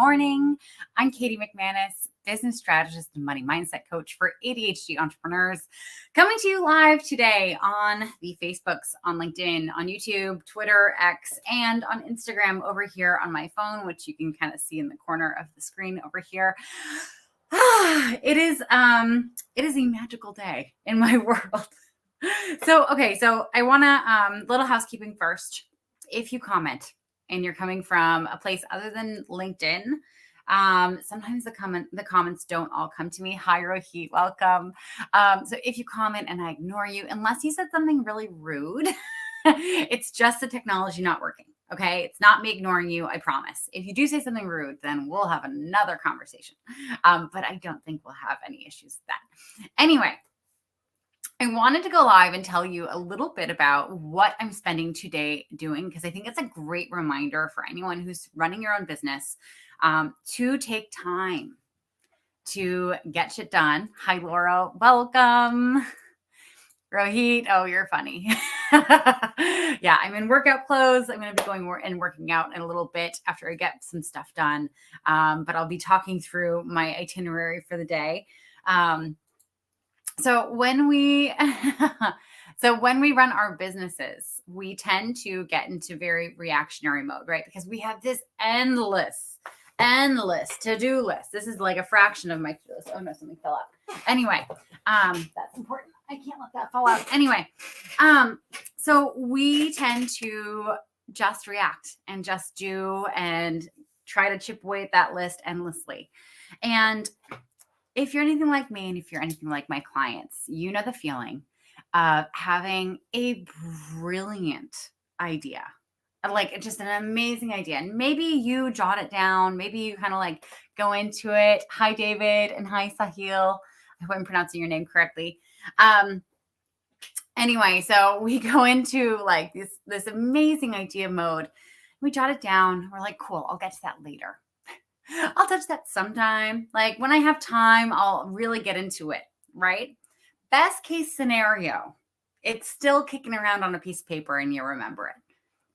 morning. I'm Katie McManus, business strategist and money mindset coach for ADHD entrepreneurs, coming to you live today on the Facebooks, on LinkedIn, on YouTube, Twitter, X, and on Instagram over here on my phone, which you can kind of see in the corner of the screen over here. It is a magical day in my world. So I want to, little housekeeping first. If you comment and you're coming from a place other than LinkedIn, sometimes the comments don't all come to me. Hi, Rohit, welcome. So if you comment and I ignore you, unless you said something really rude, it's just the technology not working. Okay. It's not me ignoring you. I promise. If you do say something rude, then we'll have another conversation. But I don't think we'll have any issues with that. Anyway, I wanted to go live and tell you a little bit about what I'm spending today doing, because I think it's a great reminder for anyone who's running your own business to take time to get shit done. Hi, Laura. Welcome. Rohit. Oh, you're funny. Yeah, I'm in workout clothes. I'm going to be going and working out in a little bit after I get some stuff done. But I'll be talking through my itinerary for the day. So when we run our businesses, we tend to get into very reactionary mode, right? Because we have this endless to-do list. This is like a fraction of my to-do list. Oh no, something fell out. Anyway, that's important. I can't let that fall out. Anyway, so we tend to just react and just do and try to chip away at that list endlessly. And if you're anything like me, and if you're anything like my clients, you know the feeling of having a brilliant idea, like just an amazing idea. And maybe you jot it down. Maybe you kind of like go into it. Hi, David, and hi, Sahil. I hope I'm pronouncing your name correctly. Anyway, so we go into like this amazing idea mode. We jot it down. We're like, cool, I'll get to that later. I'll touch that sometime. Like when I have time, I'll really get into it, right? Best case scenario, it's still kicking around on a piece of paper and you remember it.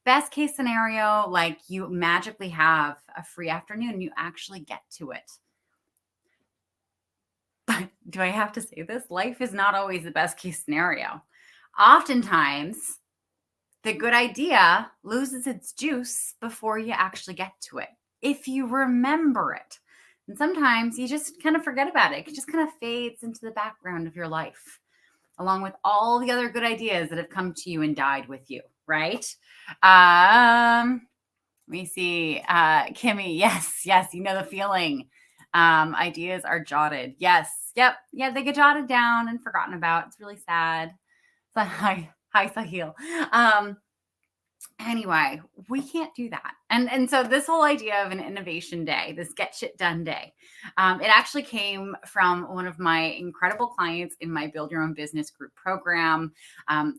Best case scenario, like you magically have a free afternoon and you actually get to it. But do I have to say this? Life is not always the best case scenario. Oftentimes, the good idea loses its juice before you actually get to it, if you remember it. And sometimes you just kind of forget about it. It just kind of fades into the background of your life, along with all the other good ideas that have come to you and died with you, right? Let me see. Kimmy, yes, you know the feeling. Ideas are jotted. Yes, yep, yeah, they get jotted down and forgotten about. It's really sad. So, hi, Sahil. Anyway, we can't do that. And so this whole idea of an innovation day, this get shit done day, it actually came from one of my incredible clients in my Build Your Own Business group program.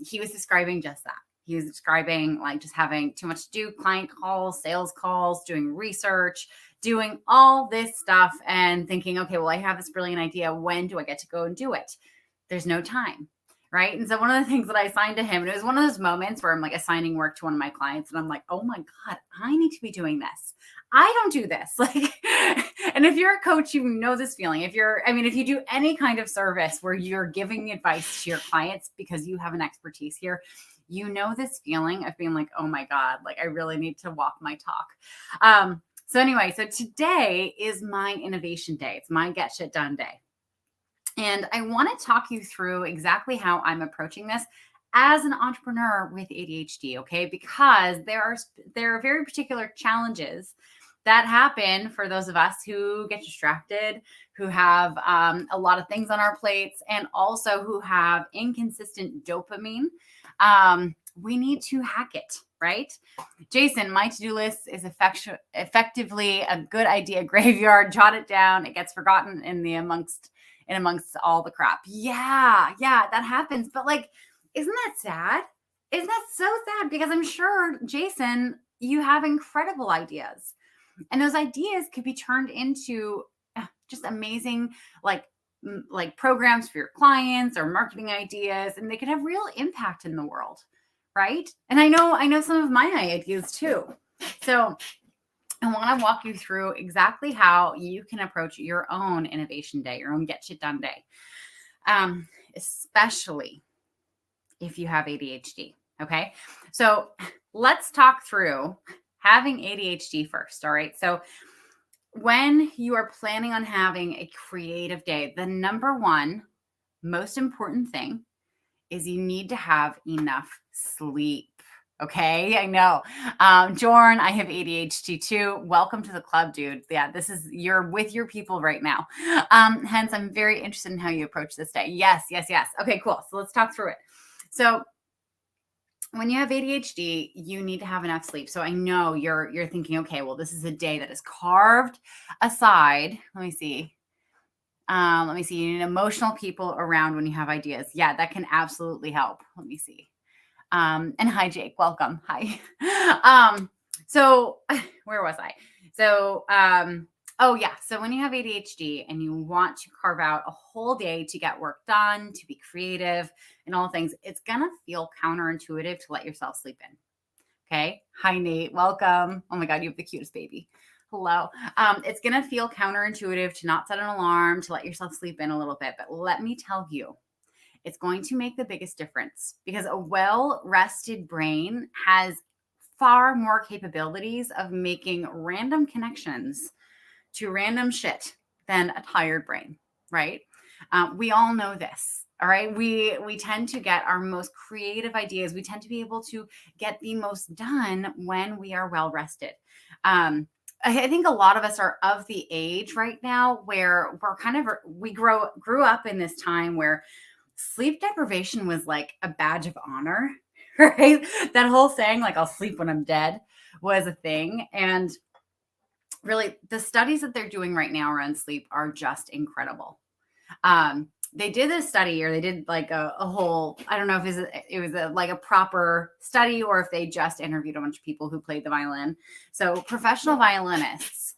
He was describing just that. He was describing like just having too much to do, client calls, sales calls, doing research, doing all this stuff and thinking, okay, well, I have this brilliant idea. When do I get to go and do it? There's no time. Right. And so one of the things that I assigned to him, and it was one of those moments where I'm like assigning work to one of my clients and I'm like, oh my God, I need to be doing this. I don't do this. Like, and if you're a coach, you know this feeling. If you do any kind of service where you're giving advice to your clients because you have an expertise here, you know this feeling of being like, oh my God, like I really need to walk my talk. So anyway, so today is my innovation day. It's my get shit done day. And I want to talk you through exactly how I'm approaching this as an entrepreneur with ADHD, okay? Because there are very particular challenges that happen for those of us who get distracted, who have a lot of things on our plates, and also who have inconsistent dopamine. We need to hack it, right? Jason, my to-do list is effectively a good idea graveyard. Jot it down. It gets forgotten in amongst all the crap. Yeah, that happens. But like, isn't that sad? Isn't that so sad? Because I'm sure, Jason, you have incredible ideas. And those ideas could be turned into just amazing, like programs for your clients or marketing ideas, and they could have real impact in the world, right? And I know some of my ideas too. So I want to walk you through exactly how you can approach your own innovation day, your own get shit done day, especially if you have ADHD. Okay. So let's talk through having ADHD first. All right. So when you are planning on having a creative day, the number one most important thing is you need to have enough sleep. Okay, I know. Jorn, I have ADHD too. Welcome to the club, dude. Yeah, you're with your people right now. Hence, I'm very interested in how you approach this day. Yes, yes, yes. Okay, cool. So let's talk through it. So when you have ADHD, you need to have enough sleep. So I know you're thinking, okay, well, this is a day that is carved aside. Let me see. You need emotional people around when you have ideas. Yeah, that can absolutely help. Let me see. And hi, Jake. Welcome. Hi. So where was I? So, oh yeah. So when you have ADHD and you want to carve out a whole day to get work done, to be creative and all things, it's going to feel counterintuitive to let yourself sleep in. Okay. Hi, Nate. Welcome. Oh my God, you have the cutest baby. Hello. It's going to feel counterintuitive to not set an alarm, to let yourself sleep in a little bit. But let me tell you, it's going to make the biggest difference because a well-rested brain has far more capabilities of making random connections to random shit than a tired brain, right? We all know this. All right. We tend to get our most creative ideas. We tend to be able to get the most done when we are well rested. I think a lot of us are of the age right now where we grew up in this time where sleep deprivation was like a badge of honor, right? That whole saying, like, I'll sleep when I'm dead, was a thing. And really, the studies that they're doing right now around sleep are just incredible. They did this study, or they did like a whole, I don't know if it was like a proper study or if they just interviewed a bunch of people who played the violin. So professional violinists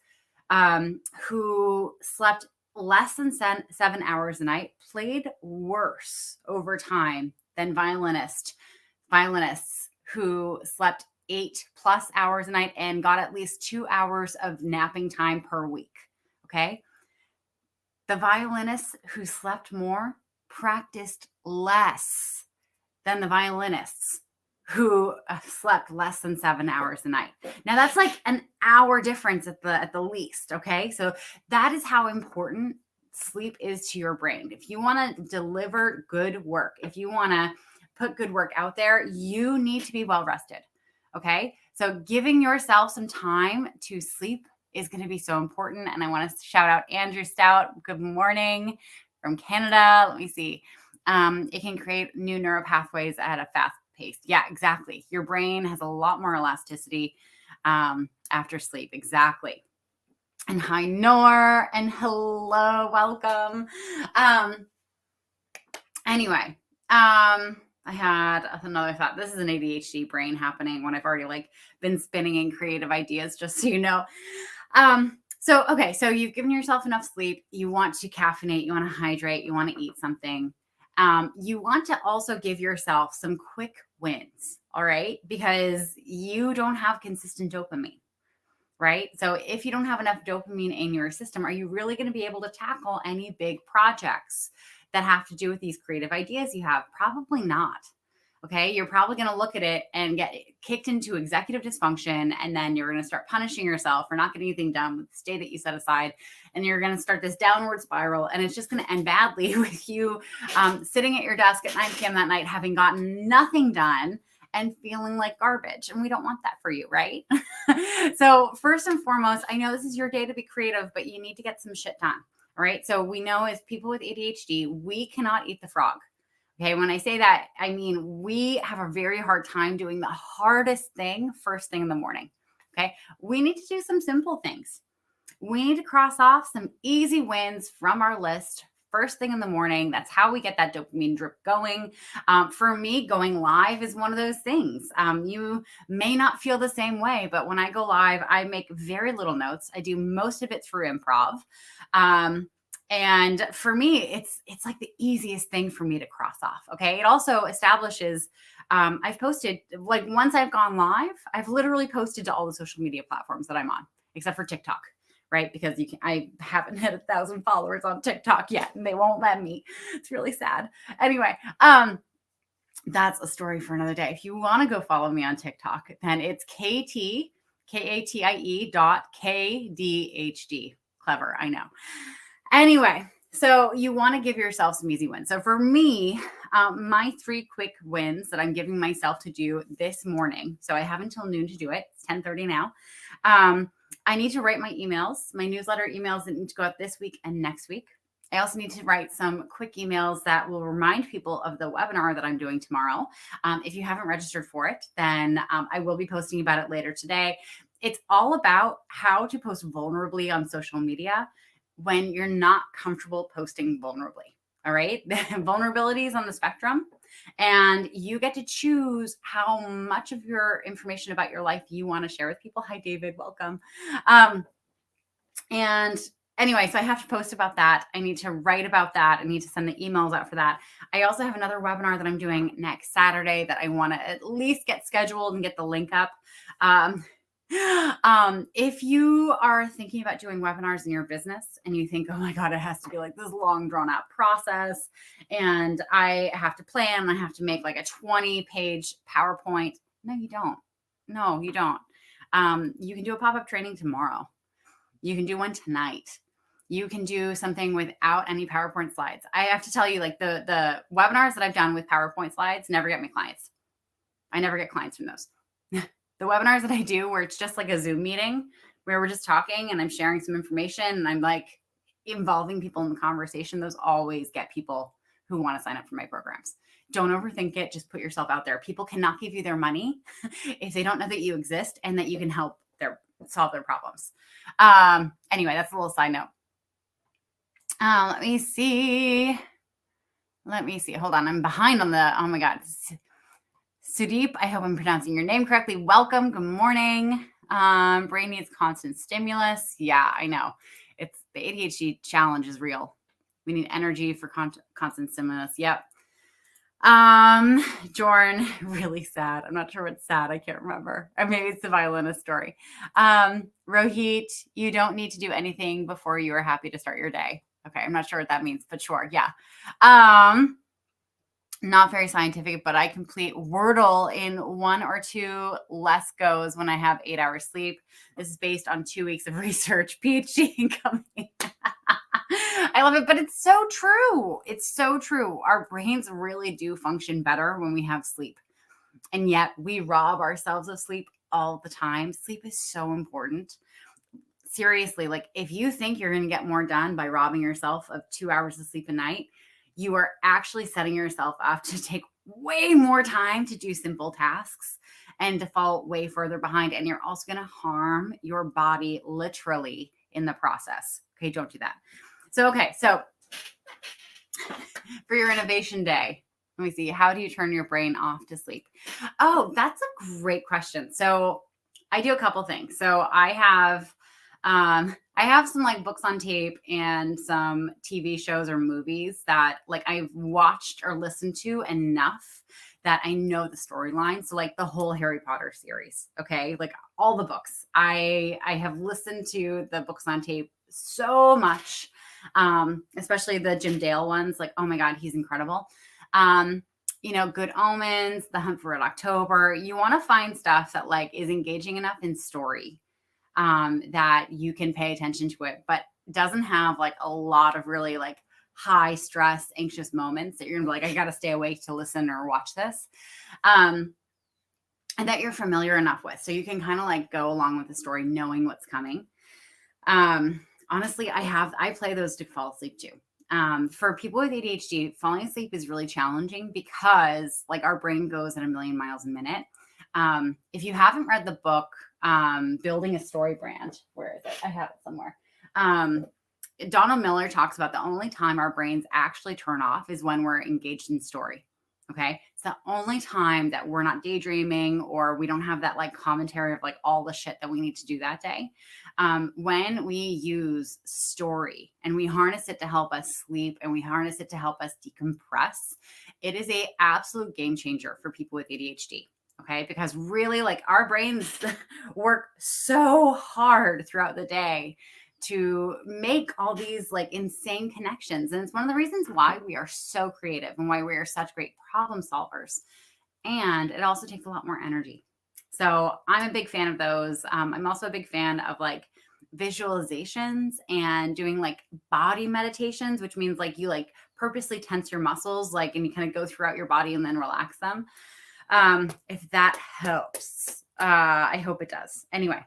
who slept less than 7 hours a night played worse over time than violinists who slept 8+ hours a night and got at least 2 hours of napping time per week. Okay. The violinists who slept more practiced less than the violinists who slept less than 7 hours a night. Now that's like an hour difference at the least. Okay. So that is how important sleep is to your brain. If you want to deliver good work, if you want to put good work out there, you need to be well rested. Okay. So giving yourself some time to sleep is going to be so important. And I want to shout out Andrew Stout. Good morning from Canada. Let me see. It can create new neural pathways at a fast pace. Yeah, exactly. Your brain has a lot more elasticity after sleep. Exactly. And hi, Noor, and hello, welcome. Anyway, I had another thought. This is an ADHD brain happening when I've already been spinning in creative ideas, just so you know. So you've given yourself enough sleep. You want to caffeinate, you want to hydrate, you want to eat something. You want to also give yourself some quick wins, all right? Because you don't have consistent dopamine, right? So if you don't have enough dopamine in your system, are you really going to be able to tackle any big projects that have to do with these creative ideas you have? Probably not. Okay. You're probably going to look at it and get kicked into executive dysfunction. And then you're going to start punishing yourself for not getting anything done with this day that you set aside. And you're going to start this downward spiral. And it's just going to end badly with you sitting at your desk at 9 p.m. that night, having gotten nothing done and feeling like garbage. And we don't want that for you, right? So first and foremost, I know this is your day to be creative, but you need to get some shit done. All right. So we know as people with ADHD, we cannot eat the frog. Okay. When I say that, I mean, we have a very hard time doing the hardest thing first thing in the morning. Okay. We need to do some simple things. We need to cross off some easy wins from our list first thing in the morning. That's how we get that dopamine drip going. For me, going live is one of those things. You may not feel the same way, but when I go live, I make very little notes. I do most of it through improv. And for me, it's like the easiest thing for me to cross off. Okay. It also establishes, I've posted, like once I've gone live, I've literally posted to all the social media platforms that I'm on. except for TikTok, right? Because I haven't hit 1,000 followers on TikTok yet, and they won't let me. It's really sad. Anyway, that's a story for another day. If you want to go follow me on TikTok, then it's KATIE.KDHD. Clever, I know. Anyway, so you want to give yourself some easy wins. So for me, my 3 quick wins that I'm giving myself to do this morning. So I have until noon to do it. It's 10:30 now. I need to write my emails, my newsletter emails that need to go out this week and next week. I also need to write some quick emails that will remind people of the webinar that I'm doing tomorrow. If you haven't registered for it, then I will be posting about it later today. It's all about how to post vulnerably on social media when you're not comfortable posting vulnerably. All right. Vulnerability is on the spectrum, and you get to choose how much of your information about your life you want to share with people. Hi, David. Welcome. And anyway, so I have to post about that. I need to write about that. I need to send the emails out for that. I also have another webinar that I'm doing next Saturday that I want to at least get scheduled and get the link up. If you are thinking about doing webinars in your business and you think, oh my God, it has to be like this long drawn out process, and I have to plan, I have to make like a 20-page PowerPoint. No, you don't. No, you don't. You can do a pop-up training tomorrow. You can do one tonight. You can do something without any PowerPoint slides. I have to tell you, like the webinars that I've done with PowerPoint slides never get me clients. I never get clients from those. The webinars that I do where it's just like a Zoom meeting where we're just talking and I'm sharing some information and I'm like involving people in the conversation, those always get people who want to sign up for my programs. Don't overthink it. Just put yourself out there. People cannot give you their money if they don't know that you exist and that you can help solve their problems. Anyway, that's a little side note. Let me see. Hold on. I'm behind on oh my God. Sudeep, I hope I'm pronouncing your name correctly. Welcome. Good morning. Brain needs constant stimulus. Yeah, I know. It's the ADHD challenge is real. We need energy for constant stimulus. Yep. Jorn, really sad. I'm not sure what's sad. I can't remember. Or maybe it's the violinist story. Rohit, you don't need to do anything before you are happy to start your day. Okay. I'm not sure what that means, but sure. Yeah. Not very scientific, but I complete Wordle in 1 or 2 less goes when I have 8 hours sleep. This is based on 2 weeks of research, PhD incoming. I love it, but it's so true. It's so true. Our brains really do function better when we have sleep. And yet we rob ourselves of sleep all the time. Sleep is so important. Seriously, like if you think you're going to get more done by robbing yourself of 2 hours of sleep a night, you are actually setting yourself up to take way more time to do simple tasks and to fall way further behind. And you're also going to harm your body literally in the process. Okay, don't do that. So for your innovation day, let me see. How do you turn your brain off to sleep? Oh, that's a great question. So I do a couple things. So I have some like books on tape and some TV shows or movies that like I've watched or listened to enough that I know the storyline. So like the whole Harry Potter series, okay? Like all the books. I have listened to the books on tape so much, especially the Jim Dale ones. Like, oh my God, he's incredible. Good Omens, The Hunt for Red October. You want to find stuff that like is engaging enough in story that you can pay attention to it, but doesn't have like a lot of really like high stress, anxious moments that you're gonna be like, I got to stay awake to listen or watch this. And that you're familiar enough with. So you can kind of like go along with the story, knowing what's coming. Honestly, I play those to fall asleep too. For people with ADHD, falling asleep is really challenging because like our brain goes at 1,000,000 miles a minute. If you haven't read the book, Building a Story Brand, where is it? I have it somewhere. Donald Miller talks about the only time our brains actually turn off is when we're engaged in story. Okay. It's the only time that we're not daydreaming or we don't have that like commentary of like all the shit that we need to do that day. When we use story and we harness it to help us sleep and we harness it to help us decompress, it is a absolute game changer for people with ADHD. Okay. Because really, like, our brains work so hard throughout the day to make all these like insane connections. And it's one of the reasons why we are so creative and why we are such great problem solvers. And it also takes a lot more energy. So I'm a big fan of those. I'm also a big fan of like visualizations and doing like body meditations, which means like you like purposely tense your muscles, like, and you kind of go throughout your body and then relax them. If that helps, I hope it does. Anyway,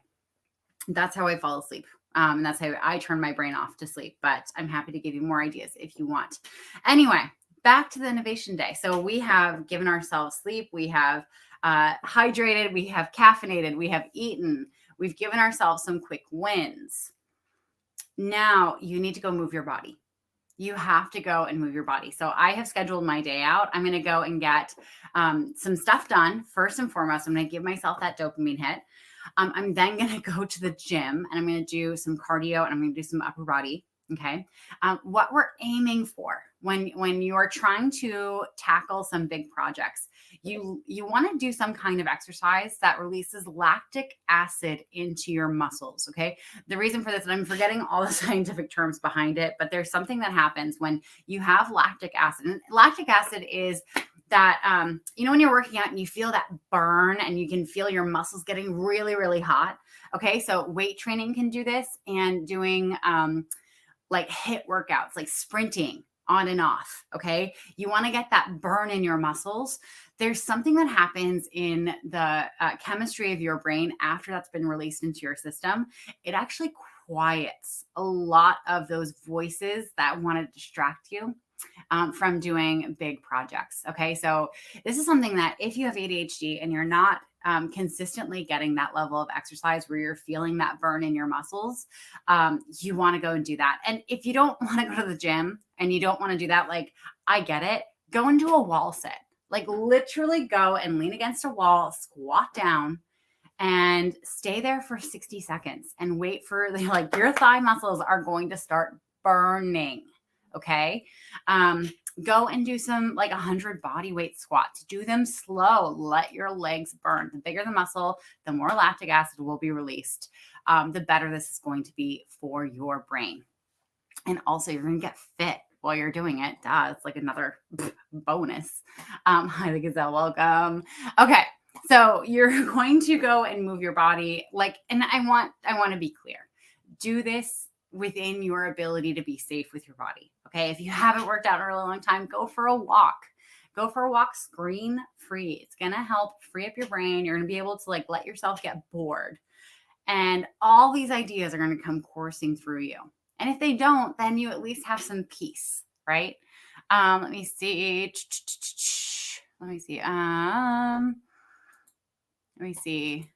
that's how I fall asleep. And that's how I turn my brain off to sleep. But I'm happy to give you more ideas if you want. Anyway, back to the innovation day. So we have given ourselves sleep. We have hydrated. We have caffeinated. We have eaten. We've given ourselves some quick wins. Now you need to go move your body. You have to go and move your body. So I have scheduled my day out. I'm going to go and get some stuff done. First and foremost, I'm going to give myself that dopamine hit. I'm then going to go to the gym and I'm going to do some cardio and I'm going to do some upper body. Okay. What we're aiming for when you are trying to tackle some big projects, you want to do some kind of exercise that releases lactic acid into your muscles. Okay. The reason for this, and I'm forgetting all the scientific terms behind it, but there's something that happens when you have lactic acid. And lactic acid is that when you're working out and you feel that burn and you can feel your muscles getting really, really hot. Okay. So weight training can do this, and doing like HIIT workouts, like sprinting on and off. Okay. You want to get that burn in your muscles. There's something that happens in the chemistry of your brain after that's been released into your system. It actually quiets a lot of those voices that want to distract you from doing big projects. Okay. So this is something that if you have ADHD and you're not consistently getting that level of exercise where you're feeling that burn in your muscles, you want to go and do that. And if you don't want to go to the gym and you don't want to do that, like, I get it, go and do a wall sit. Like, literally go and lean against a wall, squat down, and stay there for 60 seconds and wait for like your thigh muscles are going to start burning. Okay. Go and do some like 100 body weight squats. Do them slow. Let your legs burn. The bigger the muscle, the more lactic acid will be released. The better this is going to be for your brain. And also, you're going to get fit while you're doing it. Duh, it's like another bonus. Hi, the Gazelle. Welcome. Okay. So you're going to go and move your body, like, and I want to be clear. Do this within your ability to be safe with your body. Okay. If you haven't worked out in a really long time, go for a walk. Go for a walk screen free. It's going to help free up your brain. You're going to be able to like let yourself get bored. And all these ideas are going to come coursing through you. And if they don't, then you at least have some peace, right? Let me see. Let me see. Let me see.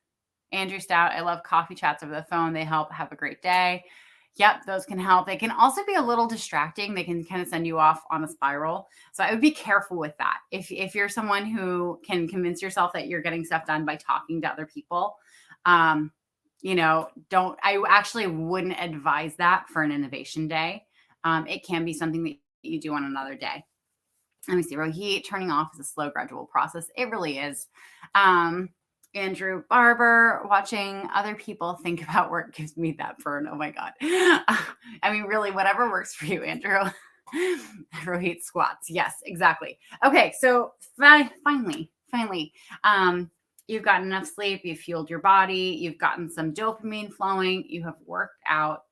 Andrew Stout, I love coffee chats over the phone. They help. Have a great day. Yep, those can help. They can also be a little distracting. They can kind of send you off on a spiral. So I would be careful with that. If you're someone who can convince yourself that you're getting stuff done by talking to other people, I actually wouldn't advise that for an innovation day. It can be something that you do on another day. Let me see. Rohit, turning off is a slow, gradual process. It really is. Andrew Barber, watching other people think about work gives me that burn. Oh my God. I mean, really, whatever works for you, Andrew. Rohit squats. Yes, exactly. Okay. So finally, you've gotten enough sleep. You've fueled your body. You've gotten some dopamine flowing. You have worked out.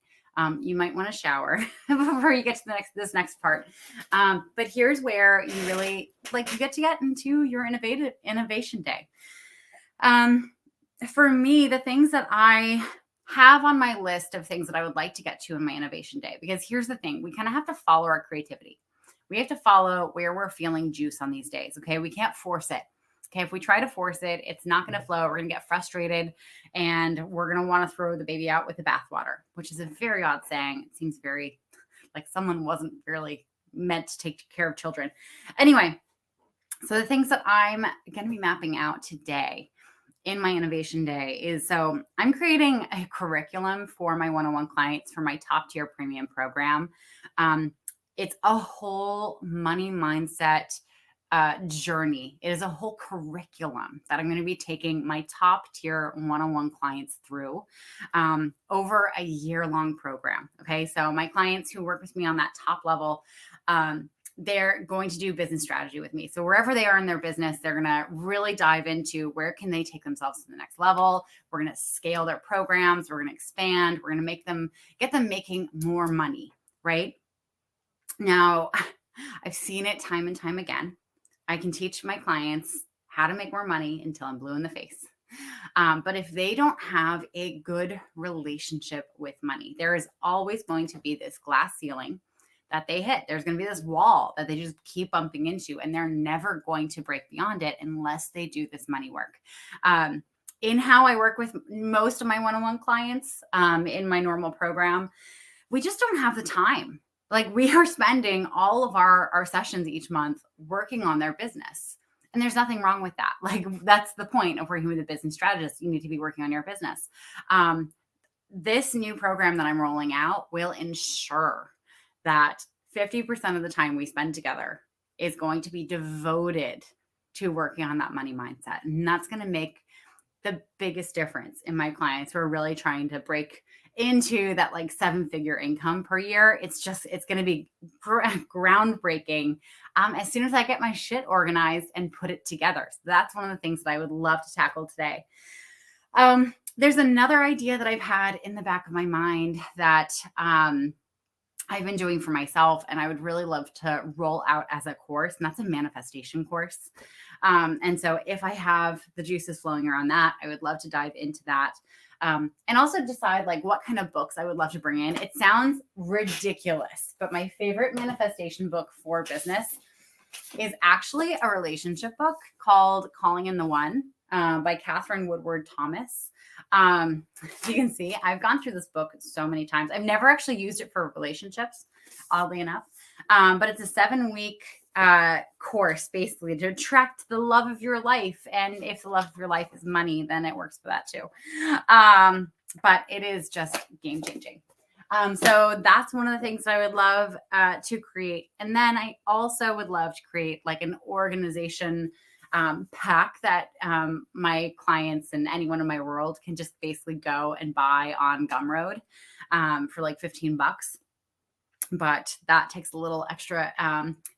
You might want to shower before you get to this next part. But here's where you really you get to get into your innovation day. For me, the things that I have on my list of things that I would like to get to in my innovation day, because here's the thing, we kind of have to follow our creativity. We have to follow where we're feeling juice on these days. Okay. We can't force it. Okay. If we try to force it, it's not going to flow. We're going to get frustrated and we're going to want to throw the baby out with the bathwater, which is a very odd saying. It seems very like someone wasn't really meant to take care of children. Anyway, so the things that I'm going to be mapping out today in my innovation day is, so I'm creating a curriculum for my one-on-one clients for my top tier premium program. It's a whole money mindset journey. It is a whole curriculum that I'm going to be taking my top tier one-on-one clients through over a year-long program. Okay. So my clients who work with me on that top level, they're going to do business strategy with me. So wherever they are in their business, they're going to really dive into where can they take themselves to the next level. We're going to scale their programs. We're going to expand. We're going to get them making more money, right? Now, I've seen it time and time again. I can teach my clients how to make more money until I'm blue in the face. But if they don't have a good relationship with money, there is always going to be this glass ceiling that they hit. There's going to be this wall that they just keep bumping into, and they're never going to break beyond it unless they do this money work. In how I work with most of my one-on-one clients in my normal program, we just don't have the time. Like, we are spending all of our sessions each month working on their business. And there's nothing wrong with that. Like, that's the point of working with a business strategist. You need to be working on your business. This new program that I'm rolling out will ensure that 50% of the time we spend together is going to be devoted to working on that money mindset. And that's going to make the biggest difference in my clients who are really trying to break into that like 7-figure income per year. It's going to be groundbreaking as soon as I get my shit organized and put it together. So that's one of the things that I would love to tackle today. There's another idea that I've had in the back of my mind that I've been doing for myself, and I would really love to roll out as a course, and that's a manifestation course. And so if I have the juices flowing around that, I would love to dive into that. And also decide like what kind of books I would love to bring in. It sounds ridiculous, but my favorite manifestation book for business is actually a relationship book called Calling in the One by Catherine Woodward Thomas. As you can see, I've gone through this book so many times. I've never actually used it for relationships, oddly enough. But it's a 7-week course basically to attract the love of your life. And if the love of your life is money, then it works for that too. But it is just game changing. So that's one of the things I would love to create. And then I also would love to create like an organization pack that my clients and anyone in my world can just basically go and buy on Gumroad for like $15. But that takes a little extra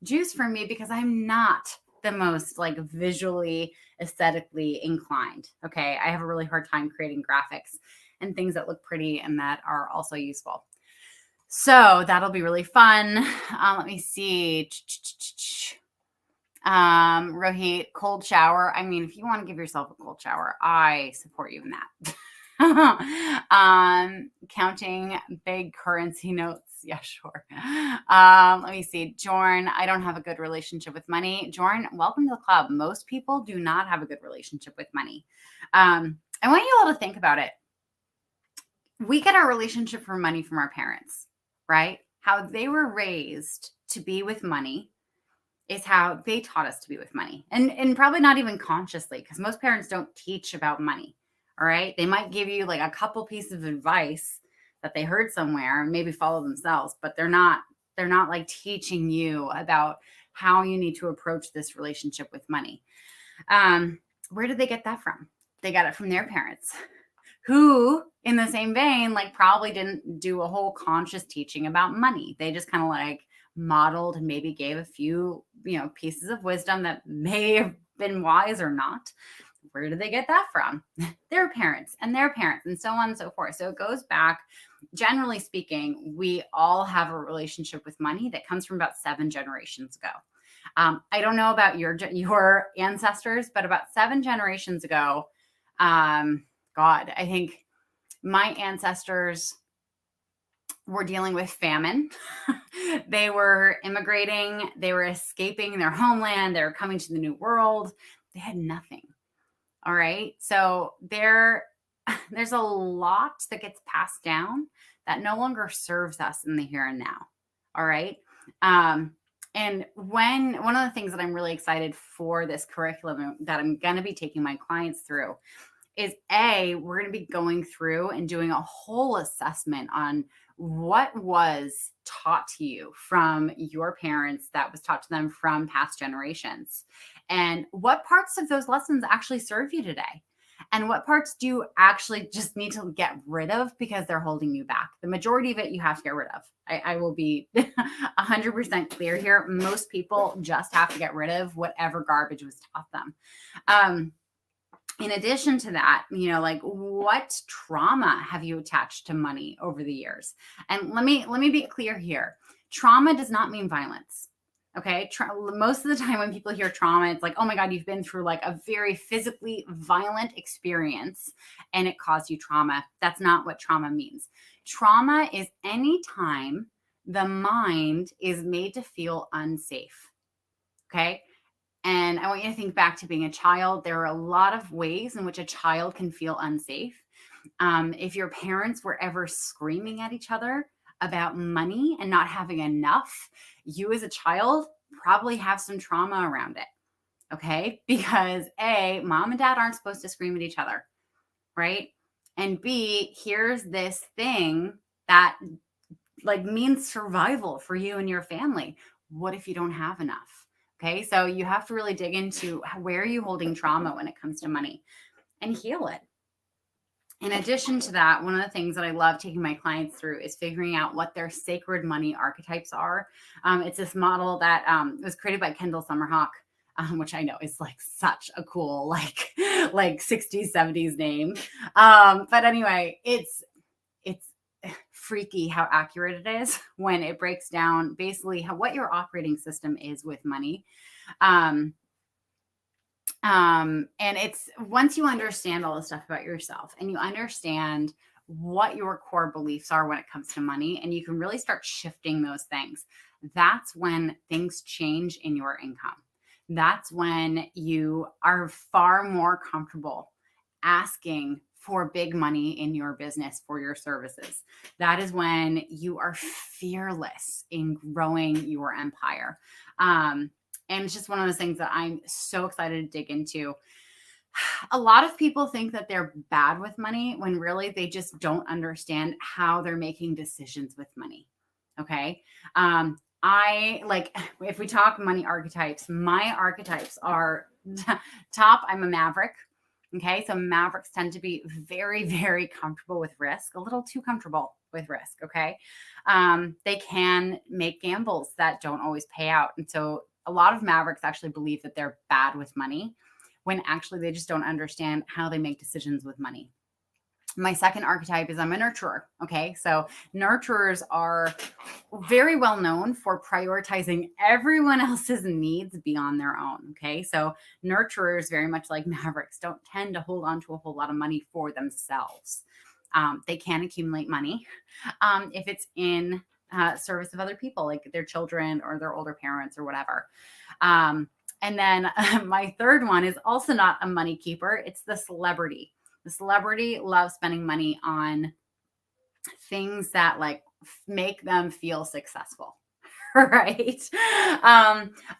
juice for me because I'm not the most like visually aesthetically inclined. Okay. I have a really hard time creating graphics and things that look pretty and that are also useful. So that'll be really fun. Let me see. Rohit, cold shower. I mean, if you want to give yourself a cold shower, I support you in that. Counting big currency notes. Yeah, sure. Let me see. Jorn, I don't have a good relationship with money. Jorn, welcome to the club. Most people do not have a good relationship with money. I want you all to think about it. We get our relationship for money from our parents, right? How they were raised to be with money is how they taught us to be with money. And probably not even consciously, because most parents don't teach about money. All right. They might give you like a couple pieces of advice that they heard somewhere and maybe follow themselves, but they're not like teaching you about how you need to approach this relationship with money. Where did they get that from? They got it from their parents, who in the same vein, like probably didn't do a whole conscious teaching about money. They just kind of like modeled and maybe gave a few, pieces of wisdom that may have been wise or not. Where did they get that from? Their parents and their parents and so on and so forth. So it goes back, generally speaking, we all have a relationship with money that comes from about 7 generations ago. I don't know about your ancestors, but about 7 generations ago, God, I think my ancestors were dealing with famine. They were immigrating. They were escaping their homeland. They were coming to the new world. They had nothing. All right. So there's a lot that gets passed down that no longer serves us in the here and now. All right. And one of the things that I'm really excited for this curriculum that I'm going to be taking my clients through is we're going to be going through and doing a whole assessment on what was taught to you from your parents that was taught to them from past generations, and what parts of those lessons actually serve you today. And what parts do you actually just need to get rid of because they're holding you back? The majority of it you have to get rid of. I will be 100% clear here. Most people just have to get rid of whatever garbage was taught them. In addition to that, like, what trauma have you attached to money over the years? And let me be clear here. Trauma does not mean violence. Okay. Most of the time when people hear trauma, it's like, oh my God, you've been through like a very physically violent experience and it caused you trauma. That's not what trauma means. Trauma is any time the mind is made to feel unsafe. Okay. And I want you to think back to being a child. There are a lot of ways in which a child can feel unsafe. If your parents were ever screaming at each other about money and not having enough, you as a child probably have some trauma around it. Okay. Because mom and dad aren't supposed to scream at each other. Right. And B, here's this thing that like means survival for you and your family. What if you don't have enough? Okay. So you have to really dig into where are you holding trauma when it comes to money and heal it. In addition to that, one of the things that I love taking my clients through is figuring out what their sacred money archetypes are. It's this model that was created by Kendall Summerhawk, which I know is like such a cool, like 60s, 70s name. But anyway, it's freaky how accurate it is when it breaks down basically what your operating system is with money. And it's once you understand all the stuff about yourself and you understand what your core beliefs are when it comes to money, and you can really start shifting those things, that's when things change in your income. That's when you are far more comfortable asking for big money in your business for your services. That is when you are fearless in growing your empire. And it's just one of those things that I'm so excited to dig into. A lot of people think that they're bad with money when really they just don't understand how they're making decisions with money. Okay. If we talk money archetypes, my archetypes are top, I'm a maverick. Okay. So mavericks tend to be very, very comfortable with risk, a little too comfortable with risk. Okay. They can make gambles that don't always pay out. And so a lot of mavericks actually believe that they're bad with money when actually they just don't understand how they make decisions with money. My second archetype is I'm a nurturer. Okay. So nurturers are very well known for prioritizing everyone else's needs beyond their own. Okay. So nurturers, very much like mavericks, don't tend to hold on to a whole lot of money for themselves. They can accumulate money if it's in service of other people, like their children or their older parents or whatever. And then my third one is also not a money keeper. It's the celebrity. The celebrity loves spending money on things that like make them feel successful, right?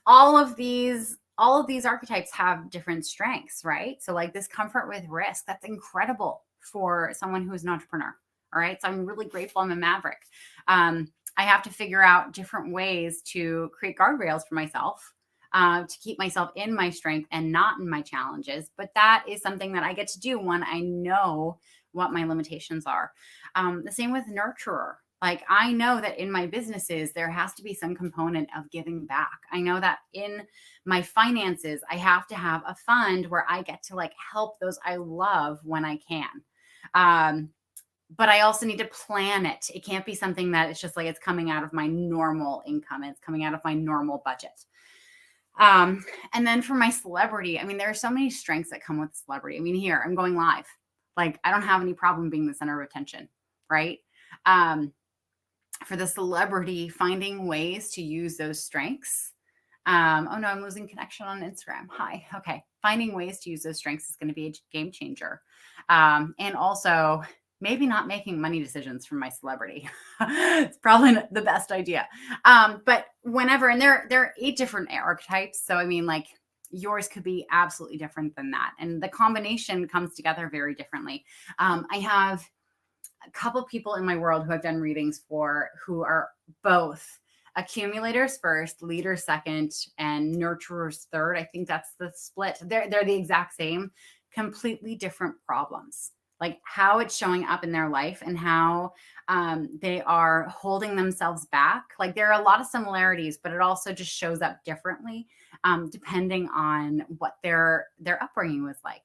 All of these archetypes have different strengths, right? So like this comfort with risk, that's incredible for someone who is an entrepreneur. All right. So I'm really grateful I'm a maverick. I have to figure out different ways to create guardrails for myself, to keep myself in my strength and not in my challenges. But that is something that I get to do when I know what my limitations are. The same with nurturer. Like I know that in my businesses, there has to be some component of giving back. I know that in my finances, I have to have a fund where I get to like help those I love when I can. But I also need to plan it. It can't be something that it's just like it's coming out of my normal income. It's coming out of my normal budget. And then for my celebrity, I mean, there are so many strengths that come with celebrity. I mean, here I'm going live. Like I don't have any problem being the center of attention, right? For the celebrity, finding ways to use those strengths. Oh no, I'm losing connection on Instagram. Hi. Okay. Finding ways to use those strengths is going to be a game changer. And also maybe not making money decisions from my celebrity. It's probably not the best idea. But whenever, and there are 8 different archetypes. So, I mean, like yours could be absolutely different than that. And the combination comes together very differently. I have a couple people in my world who I've done readings for who are both accumulators first, leaders second, and nurturers third. I think that's the split. They're the exact same, completely different problems. Like how it's showing up in their life and how they are holding themselves back. Like there are a lot of similarities, but it also just shows up differently depending on what their upbringing was like.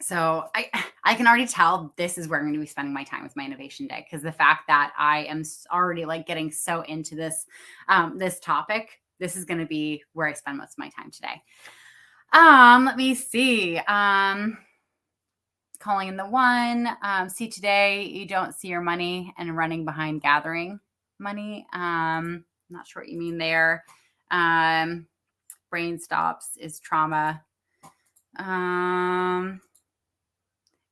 So I can already tell this is where I'm going to be spending my time with my innovation day, because the fact that I am already like getting so into this this topic, this is going to be where I spend most of my time today. Let me see. Calling in the one. See, today you don't see your money and running behind gathering money. Not sure what you mean there. Brain stops is trauma.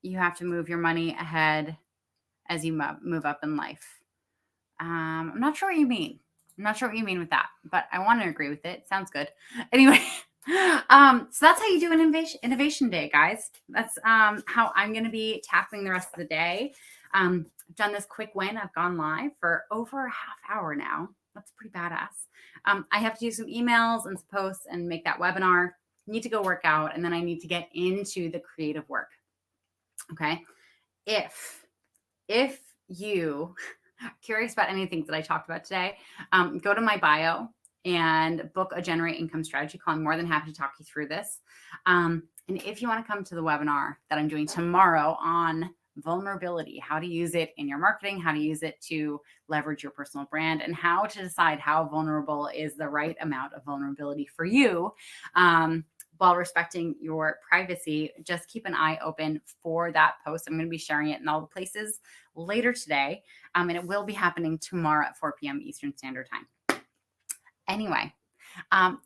You have to move your money ahead as you move up in life. I'm not sure what you mean. I'm not sure what you mean with that, but I want to agree with it. Sounds good. Anyway, so that's how you do an innovation day, guys. That's how I'm going to be tackling the rest of the day. I've done this quick win. I've gone live for over a half hour now. That's pretty badass. I have to do some emails and some posts and make that webinar. Need to go work out, and then I need to get into the creative work. Okay. If you are curious about any things that I talked about today, go to my bio and book a Generate Income Strategy call. I'm more than happy to talk you through this. And if you want to come to the webinar that I'm doing tomorrow on vulnerability, how to use it in your marketing, how to use it to leverage your personal brand, and how to decide how vulnerable is the right amount of vulnerability for you, while respecting your privacy, just keep an eye open for that post. I'm going to be sharing it in all the places later today. And it will be happening tomorrow at 4 p.m. Eastern Standard Time. Anyway,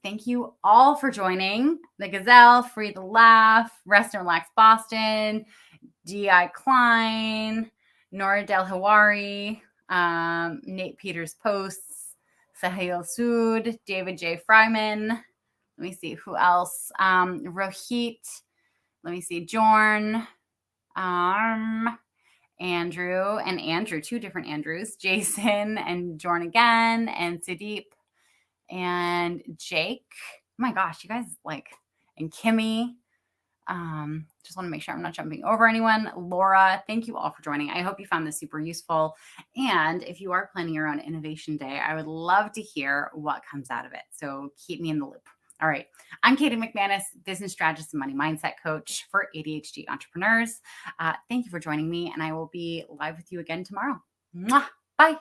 thank you all for joining. The Gazelle, Free the Laugh, Rest and Relax Boston, D.I. Klein, Nora Del Hawari, Nate Peters Posts, Sahil Sood, David J. Fryman. Let me see who else. Rohit. Let me see. Jorn. Andrew and Andrew, two different Andrews. Jason and Jorn again, and Sudeep and Jake. Oh my gosh, you guys and Kimmy. Just want to make sure I'm not jumping over anyone. Laura, thank you all for joining. I hope you found this super useful. And if you are planning your own innovation day, I would love to hear what comes out of it. So keep me in the loop. All right. I'm Katie McManus, business strategist and money mindset coach for ADHD entrepreneurs. Thank you for joining me, and I will be live with you again tomorrow. Mwah! Bye.